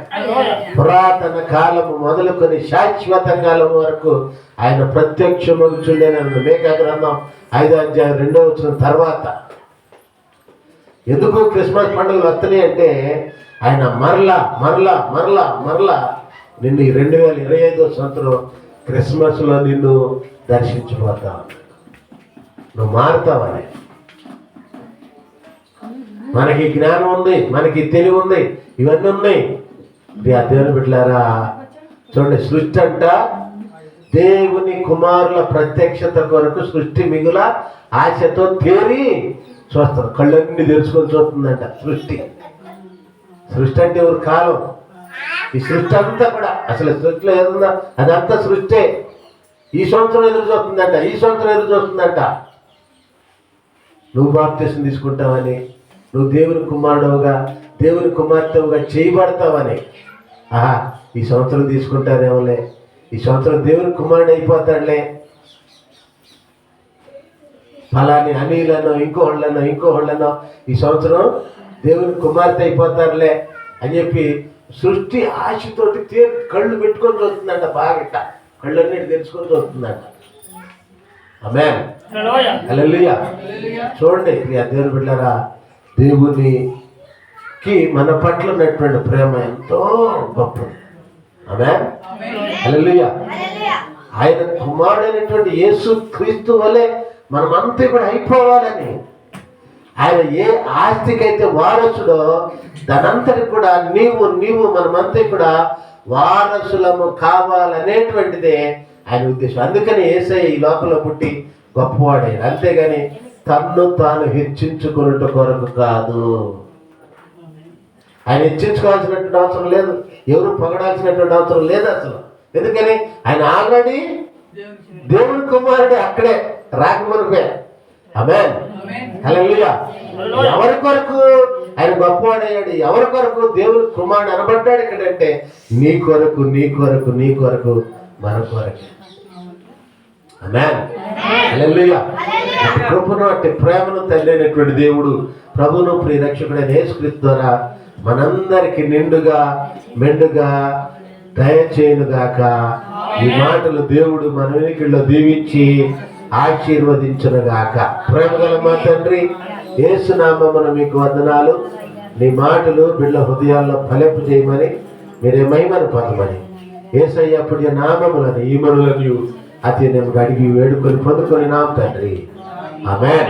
పురాతన కాలము మొదలుకొని శాశ్వత కాలం వరకు ఆయన ప్రత్యక్షమగుచుండేనన్న మేకా గ్రంథం 5వ అధ్యాయం 2వ వచనం తర్వాత. ఎందుకు క్రిస్మస్ పండుగలు వస్తున్నాయి అంటే ఆయన మరలా మరలా మరలా మరలా నిన్ను 2025వ సంవత్సరం క్రిస్మస్లో నిన్ను దర్శించిపోతావు. నువ్వు మారుతావని. మనకి జ్ఞానం ఉంది, మనకి తెలివి ఉంది, ఇవన్నీ ఉన్నాయి. ఆ దేవుని బిడ్డలారా చూడండి, సృష్టి అంట దేవుని కుమారుల ప్రత్యక్షత కొరకు సృష్టి మిగుల ఆశతో తేరి చూస్తారు. కళ్ళన్నీ తెరుచుకొని చూస్తుందంట సృష్టి. సృష్టి అంటే ఎవరు కాలం. ఈ సృష్టి అంతా కూడా అసలు సృష్టిలో ఏదుందా అదంతా సృష్టి. ఈ సంవత్సరం ఎదురు చూస్తుందంట, ఈ సంవత్సరం ఎదురు చూస్తుందంట. నువ్వు బాప్తిసం తీసుకుంటావని, నువ్వు దేవుని కుమారుడుగా దేవుని కుమార్తెవుగా చేయబడతావని. ఈ సంవత్సరం తీసుకుంటారేమోలే, ఈ సంవత్సరం దేవుని కుమారుడు అయిపోతాడులే, ఫలాని అనిలను ఇంకోళ్ళనో ఈ సంవత్సరం దేవుని కుమార్తె అయిపోతారులే అని చెప్పి సృష్టి ఆశతోటి కళ్ళు పెట్టుకొని చూస్తుందంట. బాగా కళ్ళన్నిటి తెలుసుకొని చూస్తుందంట. ఆమేన్. హల్లెలూయా. చూడండి ప్రియ దేవుని బిడ్డలారా, దేవునికి మన పట్ల ఉన్నటువంటి ప్రేమ ఎంతో గొప్పది. ఆమేన్. హల్లెలూయా. ఆయన కుమారుడైనటువంటి యేసు క్రీస్తు వలె మనమంతా కూడా అయిపోవాలని, ఆయన ఏ ఆస్తికైతే వారసుడో దానంతటి కూడా నీవు మనమంతా కూడా వారసులము కావాలనేటువంటిదే ఆయన ఉద్దేశం. అందుకని యేసయ్య ఈ లోకంలో పుట్టి గొప్పవాడైన, అంతేగాని తన్ను తాను హెచ్చించుకున్నట్టు కొరకు కాదు. ఆయన హెచ్చించుకోవాల్సినటువంటి అవసరం లేదు, ఎవరు పొగడాల్సినటువంటి అవసరం లేదు అసలు. ఎందుకని ఆయన ఆల్రెడీ దేవుని కుమారుడు అక్కడే రాకమునుపే. ఆమేన్. హల్లెలూయా. ఎవరి కొరకు ఆయన గొప్పవాడయ్యాడు, ఎవరి కొరకు దేవుని కుమారుడు అనబడ్డాడు ఇక్కడంటే నీ కొరకు మన కొరకు. ఆమేన్. హల్లెలూయా. అటు కృపను అటు ప్రేమను తల్లినటువంటి దేవుడు ప్రభువును ప్రియ రక్షకుడైన యేసుక్రీస్తు ద్వారా మనందరికి నిండుగా మెండుగా దయచేయునుగాక. ఈ మాటలు దేవుడు మన వెనుకల్లో దీవించి ఆశీర్వదించునుగాక. ప్రేమగల మా తండ్రి, యేసు నామమున మీకు వందనాలు. నీ మాటలు బిడ్డల హృదయాల్లో ఫలింపు చేయమని, మీరే మహిమను పొందమని యేసయ్య పుణ్య నామములను ఈ మనులను అతి నేను అడిగి వేడుకొని పొందుకొని నామ తండ్రి. ఆమేన్.